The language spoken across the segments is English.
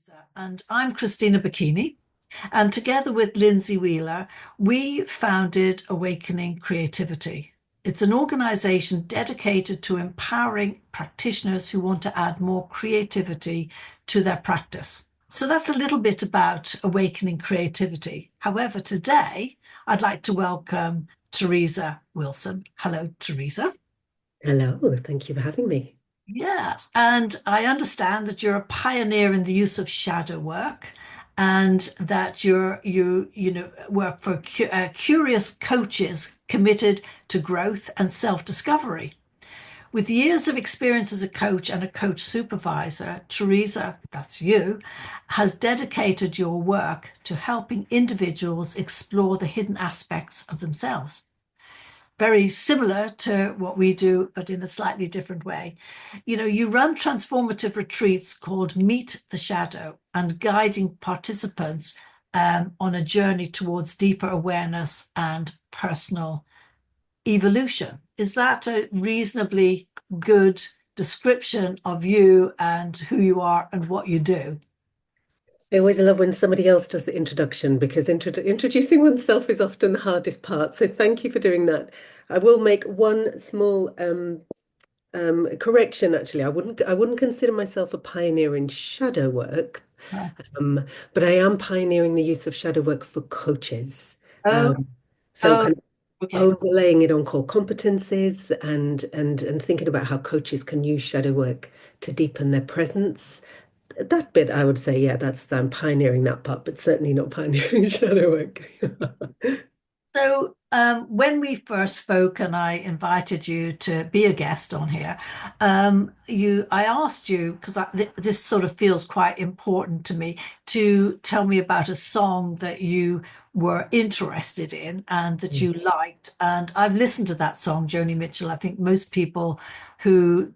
Teresa, and I'm Christina Bachini. And together with Lindsay Wheeler, we founded Awakening Creativity. It's an organization dedicated to empowering practitioners who want to add more creativity to their practice. So that's a little bit about Awakening Creativity. However, today I'd like to welcome Teresa Wilson. Hello, Teresa. Hello, thank you for having me. Yes, and I understand that you're a pioneer in the use of shadow work, and that you work for curious coaches committed to growth and self-discovery. With years of experience as a coach and a coach supervisor, Teresa, that's you, has dedicated your work to helping individuals explore the hidden aspects of themselves. Very similar to what we do, but in a slightly different way. You run transformative retreats called Meet the Shadow and guiding participants on a journey towards deeper awareness and personal evolution. Is that a reasonably good description of you and who you are and what you do? I always love when somebody else does the introduction because introducing oneself is often the hardest part. So thank you for doing that. I will make one small correction, actually. I wouldn't consider myself a pioneer in shadow work, um, but I am pioneering the use of shadow work for coaches. Oh, Um, so oh, kind of okay. overlaying it on core competencies and thinking about how coaches can use shadow work to deepen their presence. That bit, I would say, yeah, that's I'm pioneering that part, but certainly not pioneering shadow work. So, when we first spoke and I invited you to be a guest on here, I asked you because this sort of feels quite important to me to tell me about a song that you were interested in and that you liked. And I've listened to that song, Joni Mitchell. I think most people who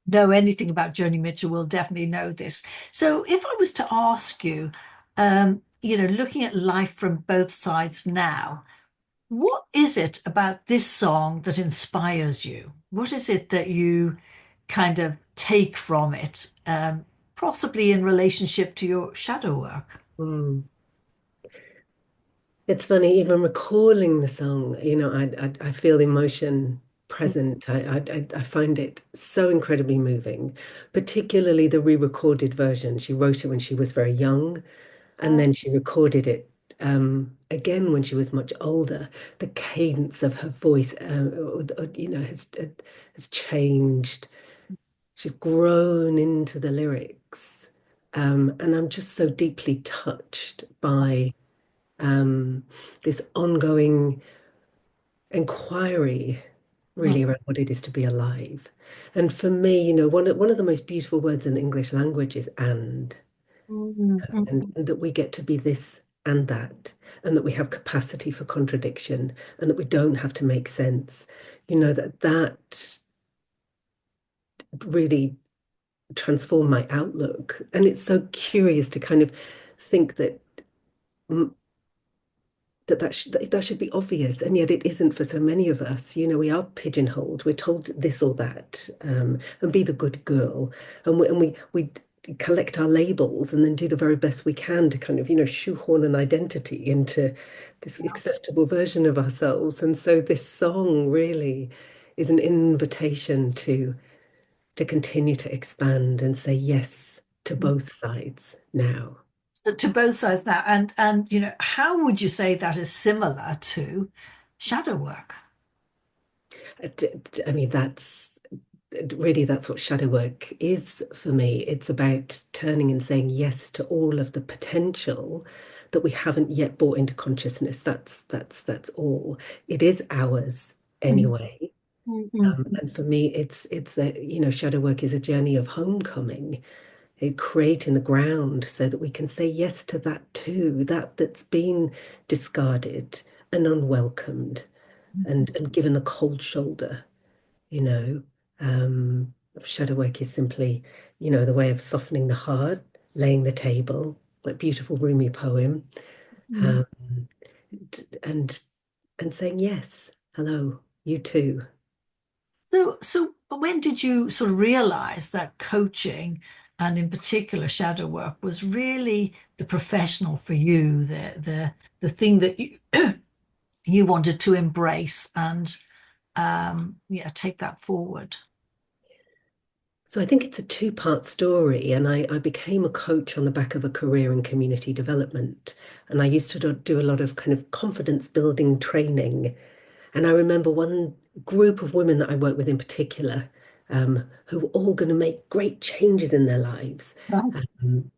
know anything about Joni Mitchell will definitely know this. So, if I was to ask you, looking at life from both sides now. What is it about this song that inspires you? What is it that you kind of take from it, possibly in relationship to your shadow work? Mm. It's funny, even recalling the song, I feel the emotion present. I find it so incredibly moving, particularly the re-recorded version. She wrote it when she was very young, and then she recorded it again when she was much older. The cadence of her voice, has changed. She's grown into the lyrics, and I'm just so deeply touched by um, this ongoing inquiry, really, around what it is to be alive. And for me, one of the most beautiful words in the English language is and that we get to be this and that, and that we have capacity for contradiction, and that we don't have to make sense. That really transformed my outlook. And it's so curious to kind of think that mm, that should be obvious, and yet it isn't for so many of us. We are pigeonholed. We're told this or that, and be the good girl, and we collect our labels and then do the very best we can to kind of shoehorn an identity into this acceptable version of ourselves. And so this song really is an invitation to continue to expand and say yes to both sides now. So to both sides now, and how would you say that is similar to shadow work? I mean, that's what shadow work is for me. It's about turning and saying yes to all of the potential that we haven't yet brought into consciousness. That's all. It is ours anyway. And for me, it's a shadow work is a journey of homecoming, creating the ground so that we can say yes to that too, that's been discarded and unwelcomed and given the cold shoulder you know. Um, Shadow work is simply, the way of softening the heart, laying the table, like beautiful Rumi poem, um, and and saying yes, hello, you too. So when did you sort of realize that coaching and in particular shadow work was really the professional for you, the thing that you wanted to embrace and yeah, take that forward. So I think it's a two-part story, and I became a coach on the back of a career in community development. And I used to do a lot of kind of confidence building training. And I remember one group of women that I work with in particular, who were all going to make great changes in their lives, Right. um,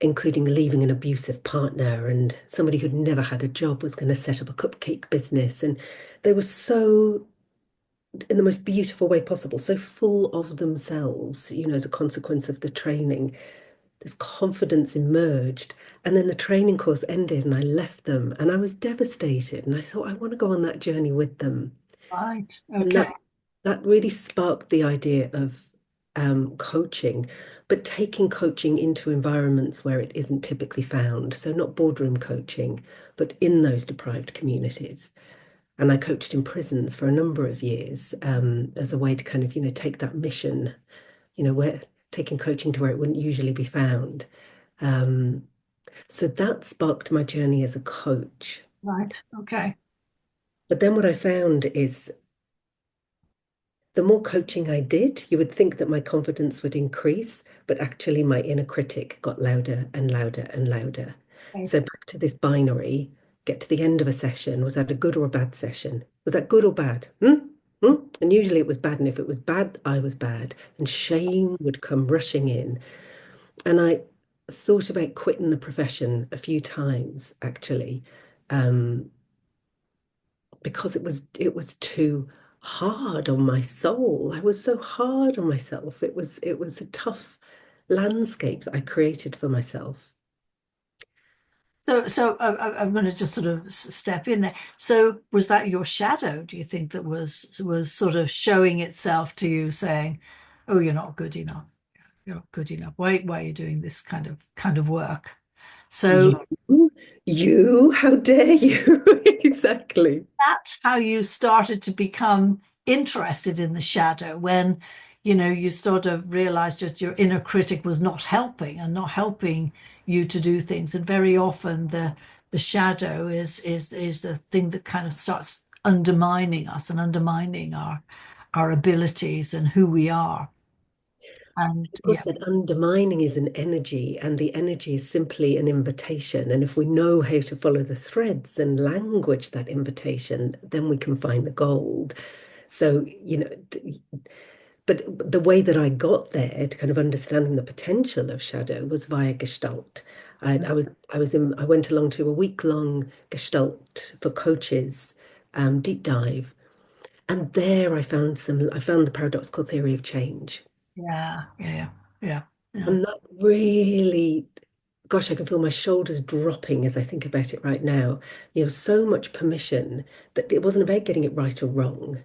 including leaving an abusive partner, and somebody who'd never had a job was going to set up a cupcake business. And they were so, in the most beautiful way possible, so full of themselves, as a consequence of the training. This confidence emerged. And then the training course ended, and I left them, and I was devastated. And I thought, I want to go on that journey with them. Right. And Okay. that really sparked the idea of coaching, but taking coaching into environments where it isn't typically found. So not boardroom coaching, but in those deprived communities. And I coached in prisons for a number of years, as a way to kind of, take that mission, where taking coaching to where it wouldn't usually be found. Um, so that sparked my journey as a coach. Right. Okay. But then what I found is the more coaching I did, you would think that my confidence would increase, but actually my inner critic got louder and louder and louder. Okay. So back to this binary, get to the end of a session. Was that a good or a bad session? Was that good or bad? Hmm? Hmm? And usually it was bad. And if it was bad, I was bad. And shame would come rushing in. And I thought about quitting the profession a few times, actually. Um, because it was too hard on my soul. I was so hard on myself. It was a tough landscape that I created for myself. So I'm going to just sort of step in there. So was that your shadow, do you think, that was sort of showing itself to you saying, "Oh, you're not good enough. You're not good enough. Why are you doing this kind of work?" So You, how dare you? Exactly. that's how you started to become interested in the shadow when, you sort of realized that your inner critic was not helping and not helping you to do things. And very often the shadow is the thing that kind of starts undermining us and undermining our abilities and who we are. And Of course, yeah, that undermining is an energy, and the energy is simply an invitation. And if we know how to follow the threads and language that invitation, then we can find the gold. So, but the way that I got there to kind of understanding the potential of shadow was via Gestalt. I went along to a week-long Gestalt for coaches, deep dive, and there I found the paradoxical theory of change. yeah, yeah, yeah, yeah. And that really, gosh, I can feel my shoulders dropping as I think about it right now. You have so much permission that it wasn't about getting it right or wrong.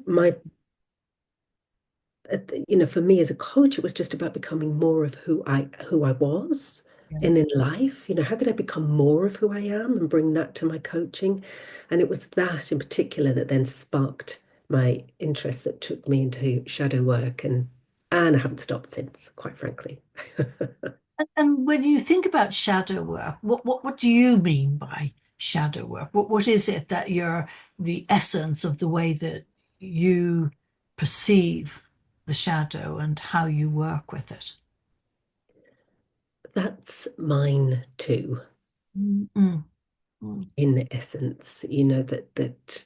My for me as a coach, it was just about becoming more of who I was. Yeah. And in life, how could I become more of who I am and bring that to my coaching? And it was that in particular that then sparked my interest that took me into shadow work, and I haven't stopped since, quite frankly. And when you think about shadow work, what do you mean by shadow work? What is it that you're the essence of the way that you perceive the shadow and how you work with it? That's mine too, Mm, mm, mm. in essence, that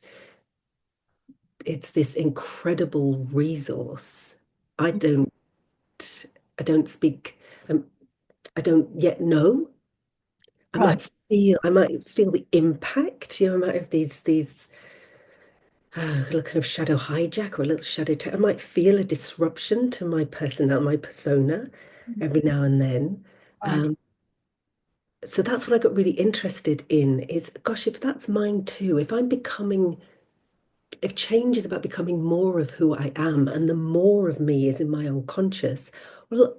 it's this incredible resource. I don't I don't speak I don't yet know. I Right. might I might feel the impact, I might have these little kind of shadow hijack or a little shadow I might feel a disruption to my persona every now and then. Right. Um, so that's what I got really interested in is, gosh, if that's mine too, if change is about becoming more of who I am and the more of me is in my unconscious, well,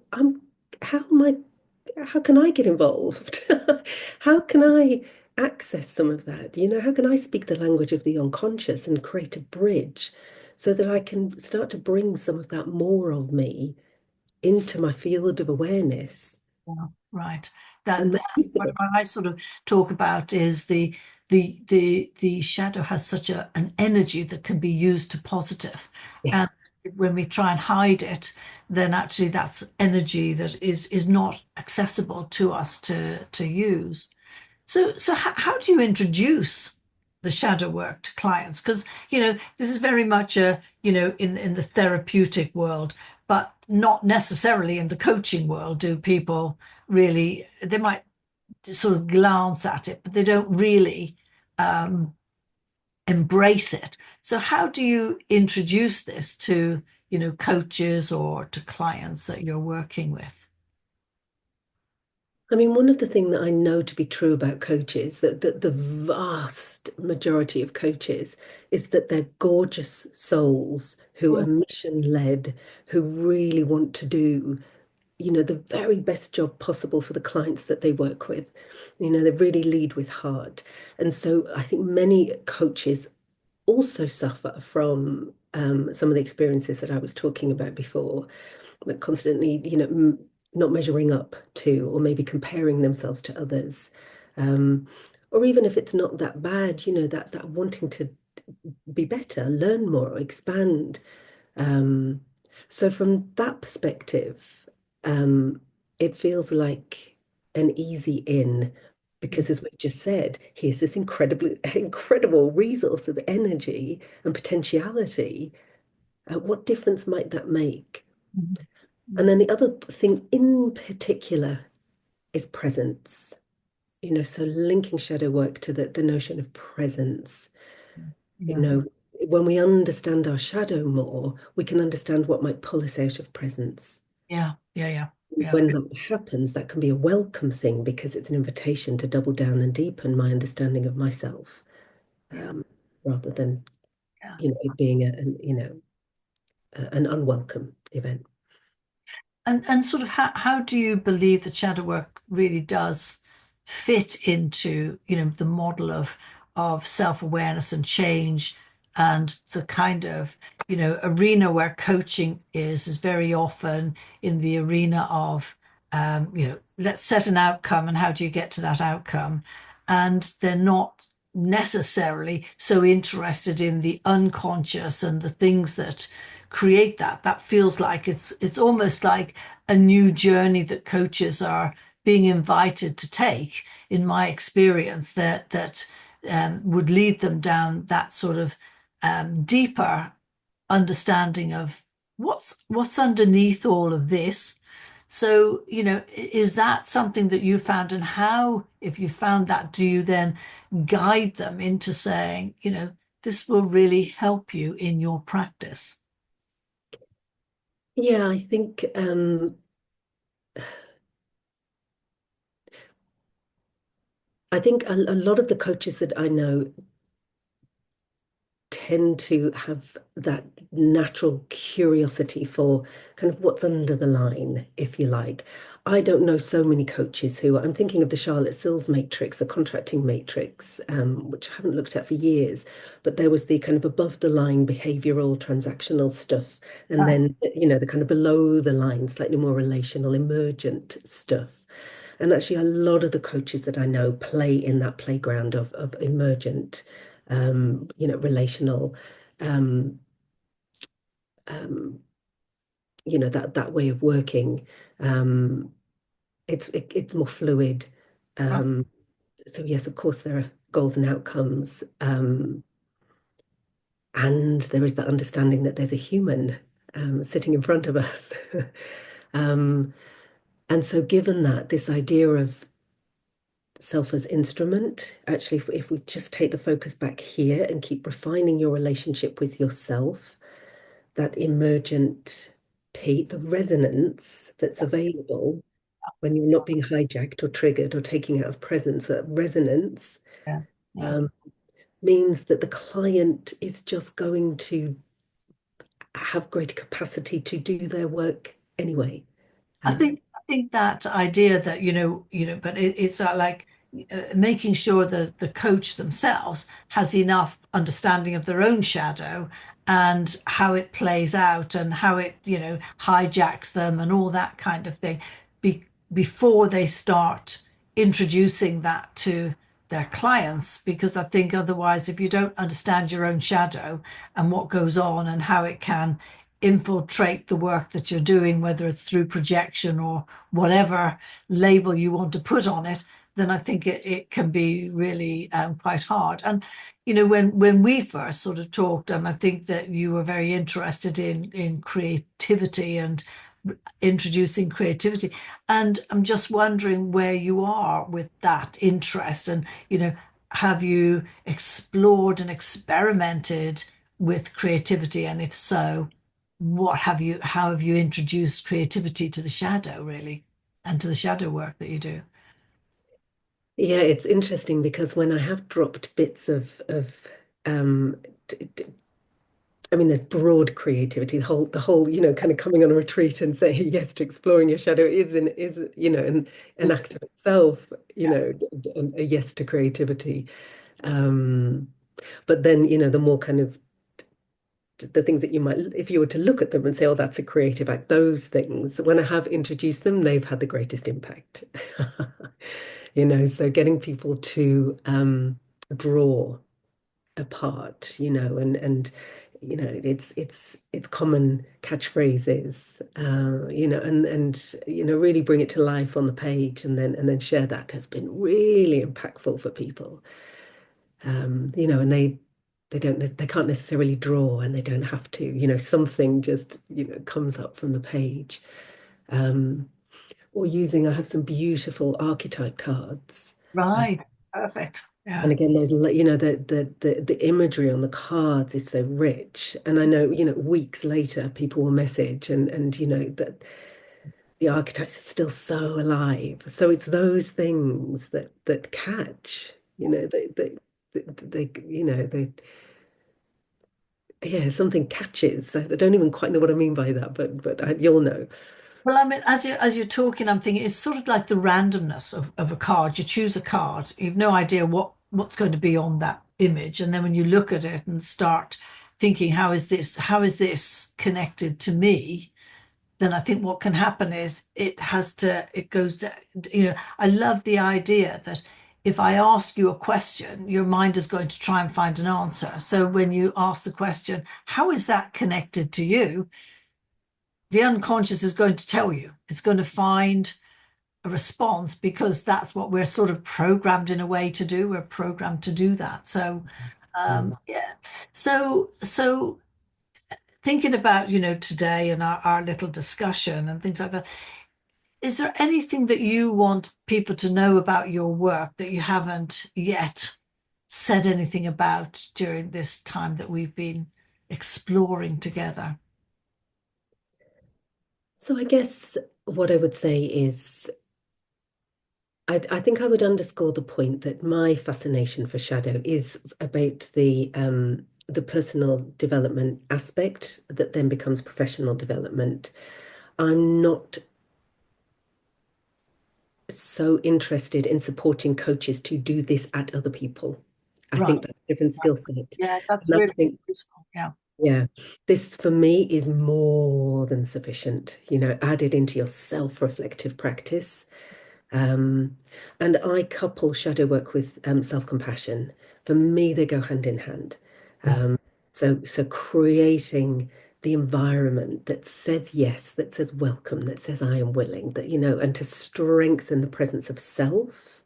how can I get involved? How can I access some of that? How can I speak the language of the unconscious and create a bridge so that I can start to bring some of that more of me into my field of awareness Yeah, right. and That make use of what it. I sort of talk about is the shadow has such an energy that can be used to positive. Yeah. And when we try and hide it, then actually that's energy that is not accessible to us to use. So how do you introduce the shadow work to clients? Because, this is very much in the therapeutic world, but not necessarily in the coaching world do people really, they might sort of glance at it, but they don't really um, embrace it. So how do you introduce this to, coaches or to clients that you're working with? I mean, one of the things that I know to be true about coaches, that the vast majority of coaches, is that they're gorgeous souls who are Mm, mission-led, who really want to do, the very best job possible for the clients that they work with. They really lead with heart. And so I think many coaches also suffer from some of the experiences that I was talking about before, but constantly, not measuring up to, or maybe comparing themselves to others. Um, or even if it's not that bad, that wanting to be better, learn more, expand. Um, so from that perspective, it feels like an easy in, mm, because as we've just said, here's this incredibly incredible resource of energy and potentiality. What difference might that make? mm, And mm, then the other thing in particular is presence. So linking shadow work to the notion of presence. You yeah, know, when we understand our shadow more, we can understand what might pull us out of presence. yeah, yeah, yeah, yeah, When that happens, that can be a welcome thing because it's an invitation to double down and deepen my understanding of myself, yeah, rather than, yeah. it being an unwelcome event. And sort of how do you believe that shadow work really does fit into, the model of self-awareness and change and the kind of, arena where coaching is very often in the arena of let's set an outcome and how do you get to that outcome? And they're not necessarily so interested in the unconscious and the things that create that. That feels like it's almost like a new journey that coaches are being invited to take, in my experience, that would lead them down that sort of deeper understanding of what's underneath all of this. So, is that something that you found? And how, if you found that, do you then guide them into saying, this will really help you in your practice? Yeah, I think a lot of the coaches that I know tend to have that natural curiosity for kind of what's under the line, if you like. I don't know so many coaches who, I'm thinking of the Charlotte Sills matrix, the contracting matrix, which I haven't looked at for years, but there was the kind of above the line behavioral transactional stuff, and Ah, then, the kind of below the line, slightly more relational, emergent stuff. And actually, a lot of the coaches that I know play in that playground of emergent, relational, um, um, that way of working. Um, it's more fluid. ah, Um, so yes, of course, there are goals and outcomes, and there is that understanding that there's a human sitting in front of us. Um, and so, given that, this idea of self as instrument, actually, if we just take the focus back here and keep refining your relationship with yourself, that emergent the resonance that's available when you're not being hijacked or triggered or taking out of presence, that resonance yeah, yeah. um, means that the client is just going to have greater capacity to do their work anyway. Um, I think that idea that but it's like making sure that the coach themselves has enough understanding of their own shadow and how it plays out and how it, hijacks them and all that kind of thing before they start introducing that to their clients. Because I think otherwise, if you don't understand your own shadow and what goes on and how it can infiltrate the work that you're doing, whether it's through projection or whatever label you want to put on it, then I think it can be really quite hard. And when we first sort of talked, and I think that you were very interested in creativity and introducing creativity, and I'm just wondering where you are with that interest, and have you explored and experimented with creativity, and if so, how have you introduced creativity to the shadow, really, and to the shadow work that you do? Yeah, it's interesting because when I have dropped bits of um I mean, there's broad creativity, the whole, kind of coming on a retreat and saying yes to exploring your shadow an act of itself, a yes to creativity. Um, but then, the more kind of the things that you might, if you were to look at them and say, oh, that's a creative act, those things, when I have introduced them, they've had the greatest impact. So getting people to draw apart, it's common catchphrases, and really bring it to life on the page, and then share that has been really impactful for people. And they can't necessarily draw, and they don't have to. Something just comes up from the page. Um, or I have some beautiful archetype cards. Right. Perfect. And Yeah. again, the imagery on the cards is so rich. And I know, weeks later, people will message and that the archetypes are still so alive. So it's those things that catch, they yeah, something catches. I don't even quite know what I mean by that, but you'll know. Well, I mean, as you're talking, I'm thinking it's sort of like the randomness of a card. You choose a card, you've no idea what's going to be on that image, and then when you look at it and start thinking, how is this connected to me? Then I think what can happen is it goes to, I love the idea that if I ask you a question, your mind is going to try and find an answer. So when you ask the question, how is that connected to you? The unconscious is going to tell you. It's going to find a response because that's what we're sort of programmed in a way to do. We're programmed to do that. So, Mm. yeah. So thinking about, today and our little discussion and things like that, is there anything that you want people to know about your work that you haven't yet said anything about during this time that we've been exploring together? So I guess what I would say is I think I would underscore the point that my fascination for shadow is about the personal development aspect that then becomes professional development. I'm not so interested in supporting coaches to do this at other people. I Right. think that's a different skill set. Yeah, that's And I really think, useful. Yeah. yeah, this for me is more than sufficient, added into your self-reflective practice. Um, and I couple shadow work with self-compassion. For me, they go hand in hand. Um, so creating the environment that says yes, that says welcome, that says I am willing, and to strengthen the presence of self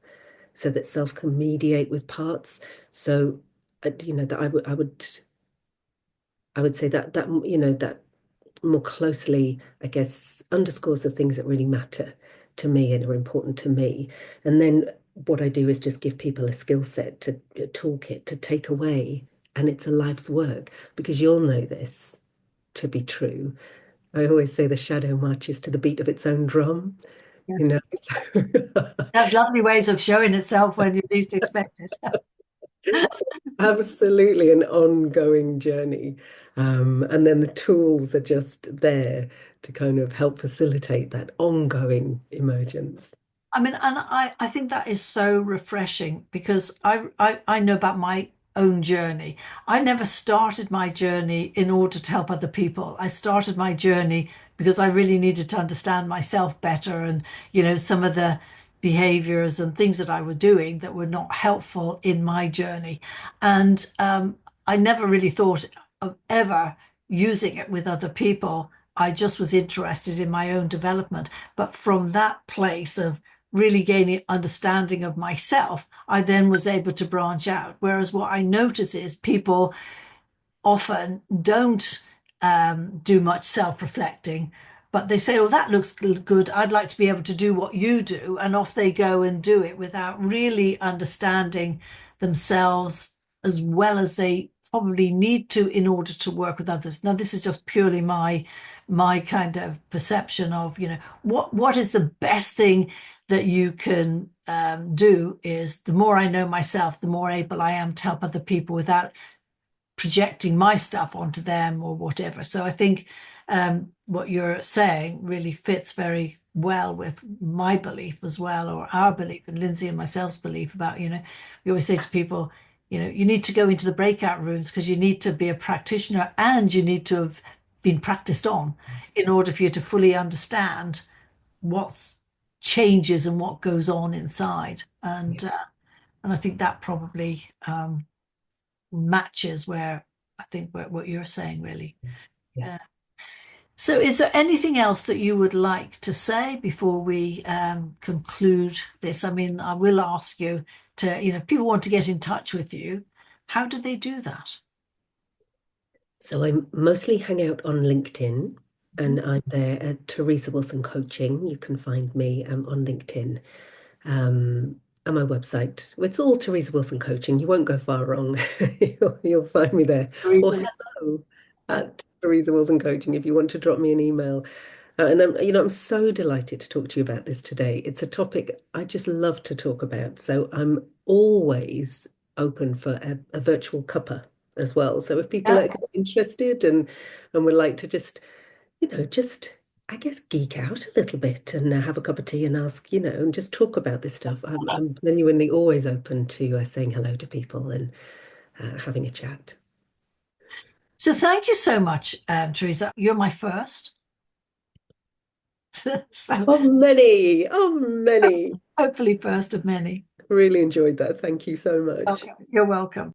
so that self can mediate with parts. So, that I would say that more closely, I guess, underscores the things that really matter to me and are important to me. And then what I do is just give people a skill set, a toolkit to take away. And it's a life's work because you'll know this to be true. I always say the shadow marches to the beat of its own drum, Yeah. So Has lovely ways of showing itself when you least expect it. it's absolutely an ongoing journey. And then the tools are just there to kind of help facilitate that ongoing emergence. I mean, and I think that is so refreshing because I know about own journey. I never started my journey in order to help other people. I started my journey because I really needed to understand myself better and, some of the behaviors and things that I was doing that were not helpful in my journey. And I never really thought of ever using it with other people. I just was interested in my own development. But from that place of really gaining understanding of myself, I then was able to branch out. Whereas what I notice is people often don't do much self-reflecting, but they say, "Oh, that looks good. I'd like to be able to do what you do," and off they go and do it without really understanding themselves as well as they probably need to in order to work with others. Now, this is just purely my kind of perception of, what is the best thing that you can do is the more I know myself, the more able I am to help other people without projecting my stuff onto them or whatever. So I think what you're saying really fits very well with my belief as well, or our belief, and Lindsay and myself's belief about, we always say to people, you need to go into the breakout rooms because you need to be a practitioner and you need to have been practiced on in order for you to fully understand what changes and what goes on inside. And I think that probably matches where I think what you're saying really. Yeah. Uh, so is there anything else that you would like to say before we conclude this? I mean, I will ask you to, if people want to get in touch with you, how do they do that? So I mostly hang out on LinkedIn, and I'm there at Teresa Wilson Coaching. You can find me on LinkedIn. And my website. It's all Teresa Wilson Coaching. You won't go far wrong. You'll find me there. Or Teresa. hello at Teresa Wilson Coaching if you want to drop me an email. And I'm so delighted to talk to you about this today. It's a topic I just love to talk about. So I'm always open for a virtual cuppa as well. So if people Yeah. are interested and would like to just I guess geek out a little bit and have a cup of tea and ask, and just talk about this stuff. I'm genuinely always open to saying hello to people and having a chat. So thank you so much, Teresa. You're my first. So Of many. hopefully first of many. Really enjoyed that. Thank you so much. Okay. You're welcome.